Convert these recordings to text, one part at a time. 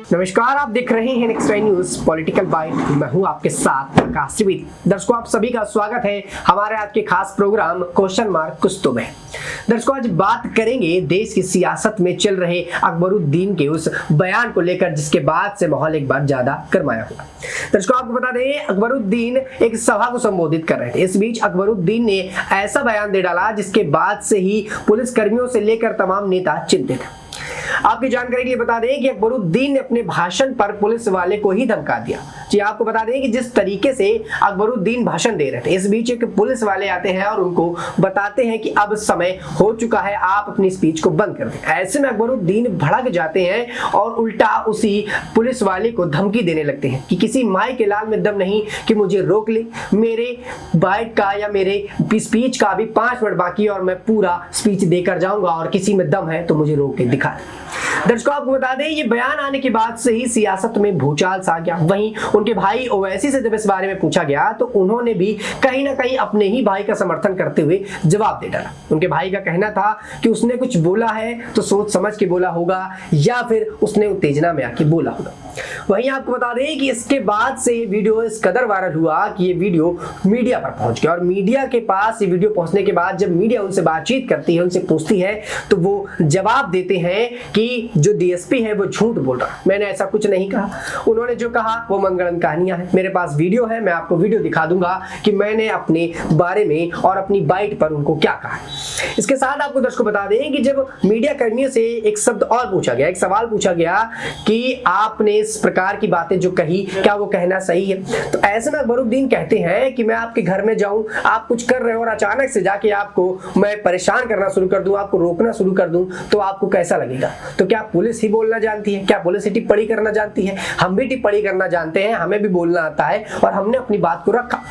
नमस्कार, आप देख रहे हैं नेक्स्ट न्यूज पॉलिटिकल बाइट। मैं हूं आपके साथ आकाश त्रिवेदी। दर्शकों, आप सभी का स्वागत है हमारे आज के खास प्रोग्राम क्वेश्चन मार्क कुछ तो में। दर्शकों, आज बात करेंगे देश की सियासत में चल रहे अकबरुद्दीन के उस बयान को लेकर जिसके बाद से माहौल एक बार ज्यादा गरमाया हुआ। दर्शकों, आपको बता दें, अकबरुद्दीन एक सभा को संबोधित कर रहे थे। इस बीच अकबरुद्दीन ने ऐसा बयान दे डाला जिसके बाद से ही पुलिस कर्मियों से लेकर तमाम नेता चिंतित हैं। आपकी जानकारी के लिए बता दें कि अकबरुद्दीन ने अपने भाषण पर पुलिस वाले को ही धमका दिया। जी, आपको बता दें कि जिस तरीके से अकबरुद्दीन भाषण दे रहे थे, इस बीच एक पुलिस वाले आते हैं और उनको बताते हैं कि अब समय हो चुका है, आप अपनी स्पीच को बंद कर दें। ऐसे में अकबरुद्दीन भड़क जाते हैं और उल्टा उसी पुलिस वाले को धमकी देने लगते हैं कि किसी माई के लाल में दम नहीं कि मुझे रोक ले, मेरे बाइट का या मेरे स्पीच का अभी 5 मिनट बाकी और मैं पूरा स्पीच देकर जाऊंगा और किसी में दम है तो मुझे रोक के दिखा दे। दर्शकों, आपको बता दें, ये बयान आने के बाद से ही सियासत में भूचाल सा गया। वहीं उनके भाई ओवैसी से जब इस बारे में पूछा गया तो उन्होंने भी कहीं ना कहीं अपने ही भाई का समर्थन करते हुए जवाब दे डाला। उनके भाई का कहना था कि उसने कुछ बोला है तो सोच समझ के बोला होगा या फिर उसने उत्तेजना में आके बोला होगा। वहीं आपको बता दें कि इसके बाद से ये वीडियो इस कदर वायरल हुआ कि ये वीडियो मीडिया पर पहुंच गया और मीडिया के पास ये वीडियो पहुंचने के बाद जब मीडिया उनसे बातचीत करती है, उनसे पूछती है, तो वो जवाब देते हैं कि जो डीएसपी है वो झूठ बोल रहा है, मैंने ऐसा कुछ नहीं कहा। उन्होंने जो कहा वो मनगढ़ंत कहानियां हैं। मेरे पास वीडियो है, मैं आपको वीडियो दिखा दूंगा कि मैंने अपने बारे में और अपनी बाइट पर उनको क्या कहा। इसके साथ आपको दर्शकों बता दें कि जब मीडिया कर्मियों से एक शब्द और पूछा गया, एक सवाल पूछा गया कि आपने इस प्रकार की बातें जो कही, क्या वो कहना सही है? तो ऐसे में अकबरुद्दीन कहते हैं कि मैं आपके घर में जाऊं, आप कुछ कर रहे हो और अचानक से जाके आपको मैं परेशान करना शुरू कर दूं, आपको रोकना शुरू कर दूं, तो आपको कैसा लगेगा? तो क्या पुलिस ही बोलना जानती है? क्या पुलिस ही टिप्पणी करना जानती है? हम भी टिप्पणी करना जानते हैं, हमें भी बोलना आता है और हमने अपनी बात को रखा।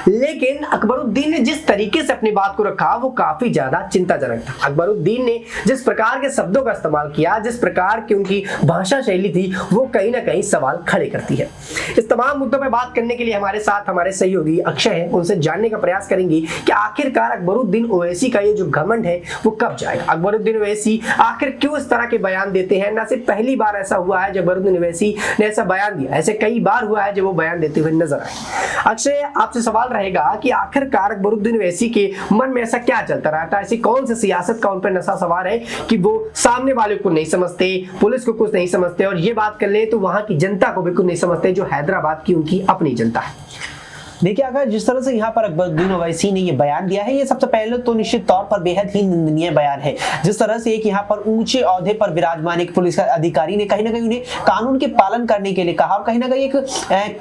लेकिन अकबरुद्दीन ने जिस तरीके से अपनी बात को रखा वो काफी ज्यादा चिंताजनक था। अकबरुद्दीन ने जिस प्रकार के शब्दों का इस्तेमाल किया, जिस प्रकार की उनकी भाषा शैली थी, वो कहीं ना कहीं सवाल खड़े करती है। इस तमाम मुद्दों पर बात करने के लिए हमारे साथ हमारे सहयोगी अक्षय हैं। उनसे जानने का प्रयास करेंगे कि आखिरकार अकबरुद्दीन ओवैसी का ये जो घमंड है वो कब जाएगा। अकबरुद्दीन ओवैसी आखिर क्यों इस तरह के बयान देते हैं? ना सिर्फ पहली बार ऐसा हुआ है जब अकबरुद्दीन ओवैसी ने ऐसा बयान दिया, ऐसे कई बार हुआ है जब वो बयान देते हुए नजर आए। अक्षय, आपसे सवाल रहेगा कि आखिरकार अकबरुद्दीन ओवैसी के मन में ऐसा क्या चलता रहता है? ऐसी कौन सी सियासत का उन पर नशा सवार है कि वो सामने वाले को नहीं समझते, पुलिस को कुछ नहीं समझते, और ये बात कर ले तो वहां की जनता को भी कुछ नहीं समझते, जो हैदराबाद की उनकी अपनी जनता है। देखिए, अगर जिस तरह से यहाँ पर अकबरुद्दीन ओवैसी ने ये बयान दिया है, ये सबसे पहले तो निश्चित तौर पर बेहद ही निंदनीय बयान है। जिस तरह से एक यहाँ पर ऊंचे ओहदे पर विराजमान एक पुलिस अधिकारी ने कहीं ना कहीं उन्हें कानून के पालन करने के लिए कहा और कहीं ना कहीं एक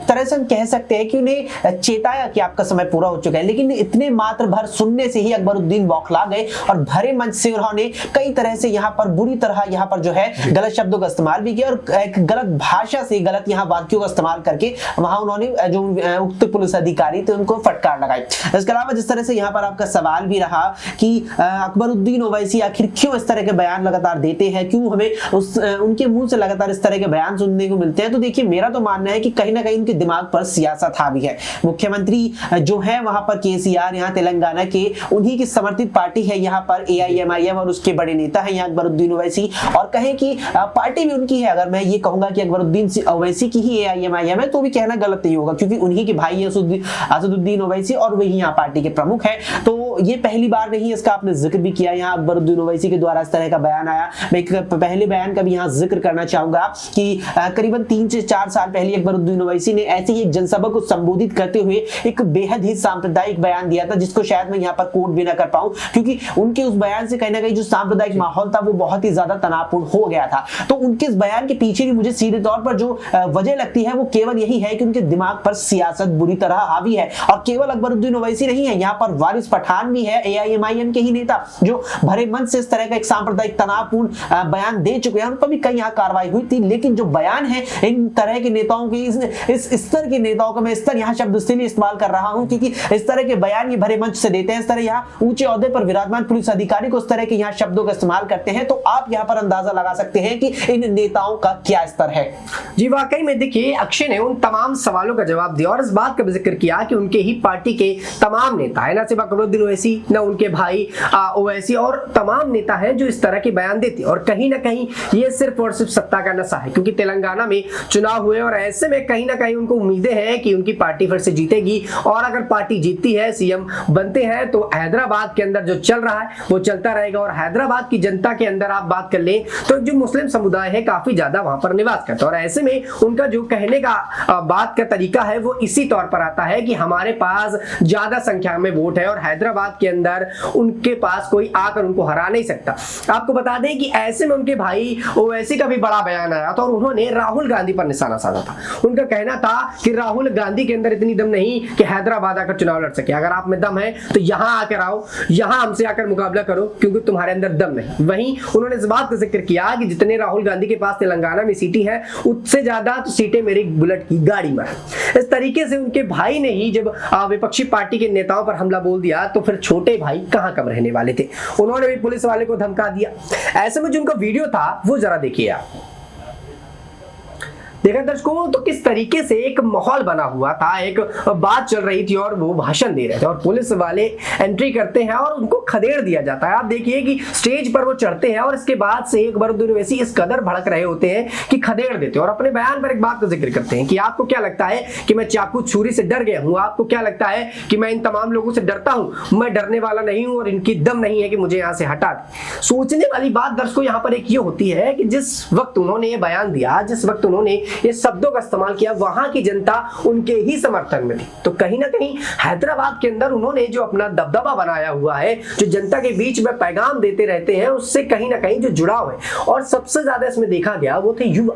तरह से हम कह सकते हैं कि उन्हें चेताया कि आपका समय पूरा हो चुका है। लेकिन इतने मात्र भर सुनने से ही अकबरुद्दीन बौखला गए और भरे मंच से उन्होंने कई तरह से यहाँ पर बुरी तरह यहाँ पर जो है गलत शब्दों का इस्तेमाल भी किया और एक गलत भाषा से गलत यहाँ वाक्यों का इस्तेमाल करके वहां उन्होंने जो उक्त पुलिस अधिकारी थे उनको फटकार लगाई। इसके अलावा जिस तरह से यहाँ पर आपका सवाल भी रहा कि अकबरुद्दीन ओवैसी आखिर क्यों इस तरह के बयान लगातार देते हैं, क्यों हमें उनके मुंह से लगातार इस तरह के बयान सुनने को मिलते हैं, तो देखिए, मेरा तो मानना है कि कहीं ना कहीं उनके दिमाग पर सियासत हावी है। मुख्यमंत्री जो है वहां पर केसीआर, यहाँ तेलंगाना के उन्हीं की समर्थित पार्टी है यहाँ पर एआईएमआईएम और उसके बड़े नेता है यहाँ अकबरुद्दीन ओवैसी, और कहें कि पार्टी भी उनकी है। अगर मैं ये कहूंगा कि अकबरुद्दीन ओवैसी की ही एआईएमआईएम है तो भी कहना गलत नहीं होगा, क्योंकि उन्हीं के भाई असदुद्दीन ओवैसी और वही यहाँ पार्टी के प्रमुख हैं। तो ये पहली बार नहीं, इसका आपने जिक्र भी किया, यहाँ अकबरुद्दीन ओवैसी के द्वारा इस तरह का बयान आया। मैं एक पहले बयान का भी यहाँ जिक्र करना चाहूंगा कि करीबन 3 से 4 साल पहले अकबरुद्दीन ओवैसी ने ऐसी ही एक जनसभा को संबोधित करते हुए एक बेहद ही सांप्रदायिक बयान दिया था, जिसको शायद मैं यहाँ पर कोट भी ना कर पाऊं, क्योंकि उनके उस बयान से कहीं ना कहीं जो सांप्रदायिक माहौल था वो बहुत ही ज्यादा तनावपूर्ण हो गया था। तो उनके इस बयान के पीछे भी मुझे सीधे तौर पर जो वजह लगती है वो केवल यही है कि उनके दिमाग पर सियासत बुरी तरह हावी है। और केवल अकबरुद्दीन ओवैसी नहीं है, यहाँ पर वारिस पठान भी है, एआईएमआईएम के ही नेता, जो भरे मन से इस तरह का एक सांप्रदायिक तनावपूर्ण बयान दे चुके हैं। उन पर भी कई यहाँ कार्रवाई हुई थी, लेकिन जो बयान है इन तरह के नेताओं की, इस स्तर के नेताओं का मैं स्तर यहाँ शब्द इसलिए इस्तेमाल कर रहा हूँ क्योंकि इस तरह के बयान ये भरे मंच से देते हैं, इस तरह यहाँ ऊंचे ओहदे पर विराजमान पुलिस अधिकारी को इस तरह के यहाँ शब्दों का इस्तेमाल करते हैं। तो आप यहाँ पर अंदाजा लगा सकते हैं कि इन नेताओं का क्या स्तर है। जी, वाकई में देखिए, अक्षय ने उन तमाम सवालों का जवाब दिया और इस बात का भी जिक्र किया कि उनके ही पार्टी के तमाम नेता है, ना सिर्फ अकबरुद्दीन ओवैसी, न उनके भाई ओवैसी और तमाम नेता हैं जो इस तरह के बयान देते हैं। और कहीं ना कहीं ये सिर्फ और सिर्फ सत्ता का नशा है, क्योंकि तेलंगाना में चुनाव हुए और ऐसे में कहीं ना कहीं उनको उम्मीदें हैं कि उनकी पार्टी फिर से जीतेगी, और अगर पार्टी जीतती है, सीएम बनते हैं, तो हैदराबाद के अंदर जो चल रहा है वो चलता रहेगा। और हैदराबाद की जनता के अंदर आप बात कर लें तो जो मुस्लिम समुदाय है काफी ज्यादा वहां पर निवास करता है, और ऐसे में उनका जो कहने का बात का तरीका है वो इसी तौर पर आता है कि हमारे पास ज्यादा संख्या में वोट है और हैदराबाद के अंदर उनके पास कोई आकर उनको हरा नहीं सकता। आपको बता दें कि ऐसे में उनके भाई ओवैसी का भी बड़ा बयान आया था और उन्होंने राहुल गांधी पर निशाना साधा था। उनका कहना था कि राहुल गांधी के अंदर इतनी दम नहीं कि हैदराबाद आकर चुनाव लड़ सके, अगर आप में दम है तो यहां आकर आओ, यहां हमसे आकर मुकाबला करो, क्योंकि तुम्हारे अंदर दम नहीं। वहीं उन्होंने इस बात का जिक्र किया कि जितने राहुल गांधी के पास तेलंगाना में सीटें हैं उससे ज्यादा तो सीटें मेरी बुलेट की गाड़ी में है। इस तरीके से उनके भाई ने ही जब विपक्षी पार्टी के नेताओं पर हमला बोल दिया तो फिर छोटे भाई कहां कम रहने वाले थे, उन्होंने भी पुलिस वाले को धमका दिया। ऐसे में जो उनका वीडियो था वो जरा देखिए आप। देखा दर्शकों, तो किस तरीके से एक माहौल बना हुआ था, एक बात चल रही थी और वो भाषण दे रहे थे और पुलिस वाले एंट्री करते हैं और उनको खदेड़ दिया जाता है। आप देखिए कि स्टेज पर वो चढ़ते हैं और इसके बाद से अकबरुद्दीन ओवैसी इस कदर भड़क रहे होते हैं कि खदेड़ देते हैं और अपने बयान पर एक बात का जिक्र करते हैं कि आपको क्या लगता है कि मैं चाकू छुरी से डर गया हूं, आपको क्या लगता है कि मैं इन तमाम लोगों से डरता हूं? मैं डरने वाला नहीं हूं और इनकी दम नहीं है कि मुझे यहां से हटा दे। सोचने वाली बात दर्शकों यहां पर एक ये होती है कि जिस वक्त उन्होंने ये बयान दिया, जिस वक्त उन्होंने ये शब्दों का इस्तेमाल किया, वहां की जनता उनके ही समर्थन में थी। तो कहीं ना कहीं हैदराबाद के अंदर उन्होंने जो अपना दबदबा बनाया हुआ है, जो जनता के बीच में पैगाम देते रहते हैं, उससे कहीं ना कहीं जो जुड़ाव है। और सबसे ज्यादा इसमें देखा गया वो थे युवा।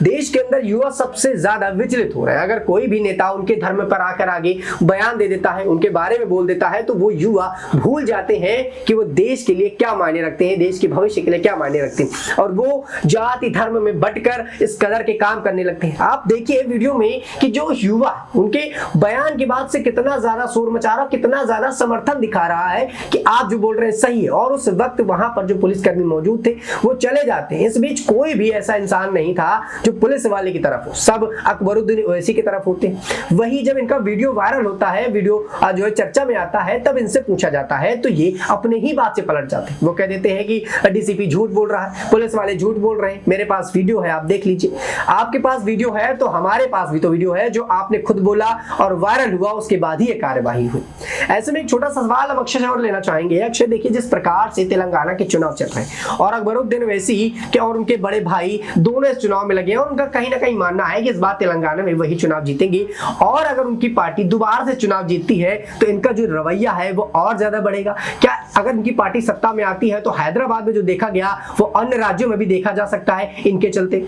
देश के अंदर युवा सबसे ज्यादा विचलित हो रहे हैं। अगर कोई भी नेता उनके धर्म पर आकर आगे बयान दे देता है, उनके बारे में बोल देता है, तो वो युवा भूल जाते हैं कि वो देश के लिए क्या मायने रखते हैं, देश के भविष्य के लिए क्या मायने रखते हैं, और वो जाति धर्म में बंटकर इस कदर के काम करने लगते हैं। आप देखिए वीडियो में कि जो युवा उनके बयान के बाद से कितना ज्यादा शोर मचा रहा, कितना ज्यादा समर्थन दिखा रहा है कि आप जो बोल रहे हैं सही है। और उस वक्त वहां पर जो पुलिसकर्मी मौजूद थे वो चले जाते हैं। इस बीच कोई भी ऐसा इंसान नहीं था जो पुलिस वाले की तरफ हो, सब अकबरुद्दीन ओवैसी की तरफ होते हैं। वही जब इनका वीडियो वायरल होता है, वीडियो जो है चर्चा में आता है, तब इनसे पूछा जाता है तो ये अपने ही बात से पलट जाते हैं। वो कह देते हैं कि डीसीपी झूठ बोल रहा है, पुलिस वाले झूठ बोल रहे हैं, मेरे पास वीडियो है, आप देख लीजिए। आपके पास वीडियो है तो हमारे पास भी तो वीडियो है, जो आपने खुद बोला और वायरल हुआ, उसके बाद ही ये कार्यवाही हुई। ऐसे में एक छोटा सा सवाल हम अक्षय और लेना चाहेंगे। अक्षय, देखिए जिस प्रकार से तेलंगाना के चुनाव चल रहे हैं और अकबरुद्दीन ओवैसी के और उनके बड़े भाई दोनों इस चुनाव में लगे हैं और उनका कहीं ना कहीं मानना है कि इस बार तेलंगाना में वही चुनाव जीतेंगे, और अगर उनकी पार्टी दोबारा से चुनाव जीतती है तो इनका जो रवैया है वो और ज्यादा बढ़ेगा। क्या अगर इनकी पार्टी सत्ता में आती है तो हैदराबाद में जो देखा गया वो अन्य राज्यों में भी देखा जा सकता है इनके चलते?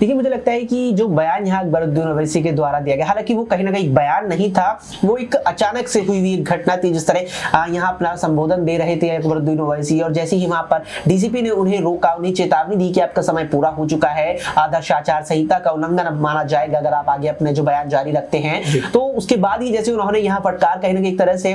देखिए, मुझे लगता है कि जो बयान यहाँ अकबरुद्दीन ओवैसी के द्वारा दिया गया, हालांकि वो कहीं ना कहीं बयान नहीं था, वो एक अचानक से हुई हुई घटना थी। जिस तरह यहाँ अपना संबोधन दे रहे थे अकबरुद्दीन ओवैसी और जैसे ही वहां पर डीसीपी ने उन्हें रोका, उन्हें चेतावनी दी कि आपका समय पूरा हो चुका है, आदर्श आचार संहिता का उल्लंघन अब माना जाएगा अगर आप आगे अपने जो बयान जारी रखते हैं। तो उसके बाद ही जैसे उन्होंने यहाँ फटकार कहीं ना कहीं एक तरह से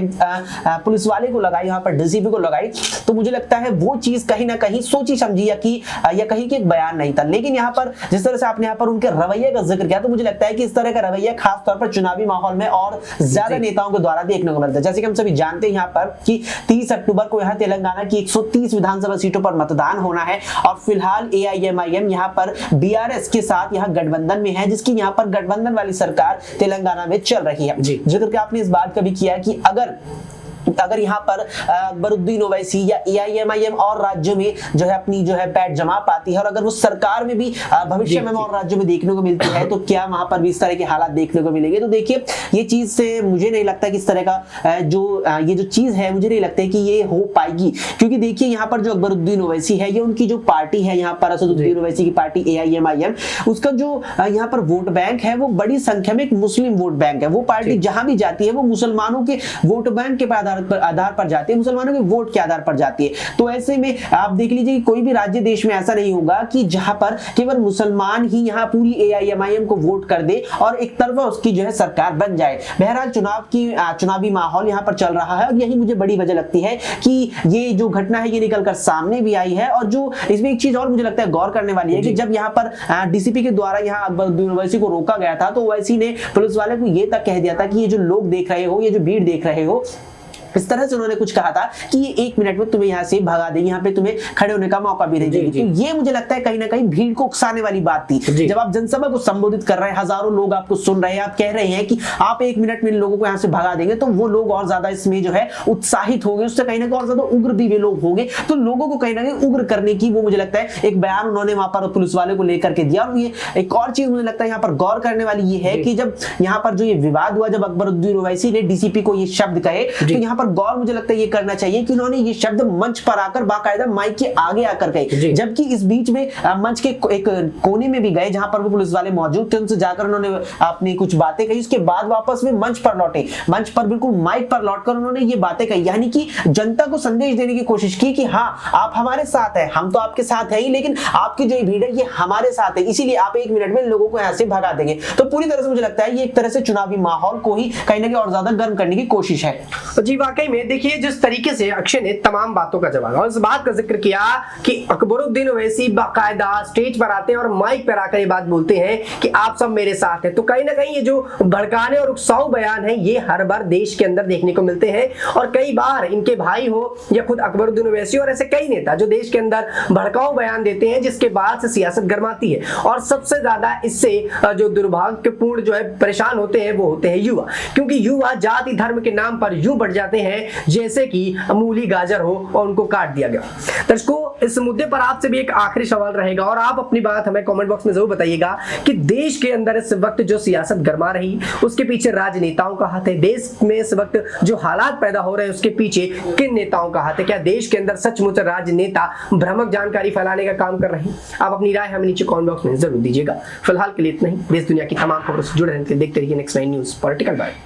पुलिस वाले को लगाई, यहाँ पर डीसीपी को लगाई, तो मुझे लगता है वो चीज कहीं ना कहीं सोची समझी या कहीं कि एक बयान नहीं था। लेकिन यहाँ पर जिस तरह से आपने यहाँ पर उनके रवैये का जिक्र किया, तो मुझे लगता है कि इस तरह का रवैया खास तौर पर चुनावी माहौल में और ज्यादा नेताओं के द्वारा देखने को मिलता है। जैसे कि हम सभी जानते हैं यहाँ पर कि 30 अक्टूबर को यहाँ तेलंगाना की 130 विधानसभा सीटों पर मतदान होना है और फिलहाल AIMIM यहाँ पर BRS के साथ यहाँ गठबंधन में है, जिसकी यहाँ पर गठबंधन वाली सरकार तेलंगाना में चल रही है। जिक्र आपने इस बात का भी किया कि अगर यहाँ पर अकबरुद्दीन ओवैसी या AIMIM और राज्यों में जो है अपनी जो है पैठ जमा पाती है और अगर वो सरकार में भी भविष्य में और राज्यों में देखने को मिलती है, तो क्या वहां पर भी इस तरह के हालात देखने को मिलेंगे? तो देखिए, ये चीज से मुझे नहीं लगता कि इस तरह का ये जो चीज है, मुझे नहीं लगता है कि ये हो पाएगी, क्योंकि देखिए यहाँ पर जो अकबरुद्दीन ओवैसी है, ये उनकी जो पार्टी है यहाँ पर असदुद्दीन ओवैसी की पार्टी AIMIM, उसका जो यहाँ पर वोट बैंक है वो बड़ी संख्या में एक मुस्लिम वोट बैंक है। वो पार्टी जहां भी जाती है वो मुसलमानों के वोट बैंक के आधार पर जाती है, मुसलमानों के वोट के आधार पर जाती है। तो ऐसे में आप देख लीजिए कि कोई भी राज्य देश में ऐसा नहीं होगा कि जहां पर केवल मुसलमान ही यहाँ पूरी AIMIM को वोट कर दे और एक तरफा उसकी जो है सरकार बन जाए। बहरहाल चुनावी माहौल यहाँ पर चल रहा है और यही मुझे बड़ी वजह लगती है कि ये जो घटना है ये निकलकर सामने भी आई है। और जो इसमें एक चीज और मुझे लगता है गौर करने वाली है कि जब यहाँ पर डीसीपी के द्वारा यहाँ अकबरुद्दीन ओवैसी को रोका गया था, तो ओवैसी ने पुलिस वाले को ये तक कह दिया था कि ये जो लोग देख रहे हो, ये जो भीड़ देख रहे हो, इस तरह से उन्होंने कुछ कहा था कि ये 1 मिनट में तुम्हें यहाँ से भगा देंगे, यहाँ पे तुम्हें खड़े होने का मौका भी नहीं देंगे। तो ये मुझे लगता है कहीं ना कहीं भीड़ को उकसाने वाली बात थी। जब आप जनसभा को संबोधित कर रहे हैं, हजारों लोग आपको सुन रहे हैं, आप कह रहे हैं कि आप 1 मिनट में इन लोगों को यहाँ से भगा देंगे, तो वो लोग और ज्यादा इसमें जो है उत्साहित होंगे, उससे कहीं ना कहीं और ज्यादा उग्र भी वे लोग होंगे। तो लोगों को कहीं ना कहीं उग्र करने की वो मुझे लगता है एक बयान उन्होंने वहां पर पुलिस वाले को लेकर के दिया। और ये एक और चीज मुझे लगता है यहाँ पर गौर करने वाली ये है कि जब यहाँ पर जो ये विवाद हुआ, जब अकबरुद्दीन ओवैसी ने डीसीपी को ये शब्द कहे, तो यहाँ पर गौर मुझे लगता है ये करना चाहिए कि उन्होंने ये शब्द मंच पर आकर बाकायदा माइक के आगे आकर कहे, जबकि इस बीच में मंच के एक कोने में भी गए जहां पर वो पुलिस वाले मौजूद थे, उनसे जाकर उन्होंने अपनी कुछ बातें कही। उसके बाद वापस में मंच पर लौटे, मंच पर बिल्कुल माइक पर लौटकर उन्होंने ये बातें कही, यानी कि जनता को संदेश देने की कोशिश की कि हाँ आप हमारे साथ हैं, हम तो आपके साथ है ही, लेकिन आपकी जो भीड़ है ये हमारे साथ है, इसीलिए आप 1 मिनट में लोगों को यहाँ से भगा देंगे। तो पूरी तरह से मुझे लगता है ये एक तरह से चुनावी माहौल को ही कहीं ना कहीं और ज्यादा गर्म करने की कोशिश है। जी वाकई में देखिए जिस तरीके से अक्षय ने तमाम बातों का जवाब और इस बात का जिक्र किया कि अकबरुद्दीन ओवैसी बाकायदा स्टेज पर आते हैं और माइक पर आकर ये बात बोलते हैं कि आप सब मेरे साथ हैं, तो कहीं ना कहीं ये जो भड़काने और उकसाऊ बयान है ये हर बार देश के अंदर देखने को मिलते हैं। और कई बार इनके भाई हो या खुद अकबरुद्दीन ओवैसी और ऐसे कई नेता जो देश के अंदर भड़काऊ बयान देते हैं, जिसके बाद से सियासत गर्माती है। और सबसे ज्यादा इससे जो दुर्भाग्यपूर्ण जो है परेशान होते हैं वो होते हैं युवा, क्योंकि युवा जाति धर्म के नाम पर यूं बढ़ जाते हैं जैसे कि मूली गाजर हो और उनको काट दिया गया। दर्शकों इस मुद्दे पर आपसे भी एक आखिरी सवाल रहेगा और आप अपनी बात हमें कमेंट बॉक्स में जरूर बताइएगा कि देश के अंदर इस वक्त जो सियासत गरमा रही उसके पीछे राजनेताओं का हाथ है, देश में इस वक्त जो हालात पैदा हो रहे हैं उसके पीछे किन नेताओं का हाथ है, क्या देश के अंदर सचमुच राजनेता भ्रामक जानकारी फैलाने का काम कर रहे हैं? आप अपनी राय हमें नीचे कमेंट बॉक्स में जरूर दीजिएगा। फिलहाल के लिए इतना ही। देश दुनिया की तमाम खबरों से जुड़े रहने के लिए देखते रहिए नेक्स्ट 9 न्यूज़ पॉलिटिकल बाइट।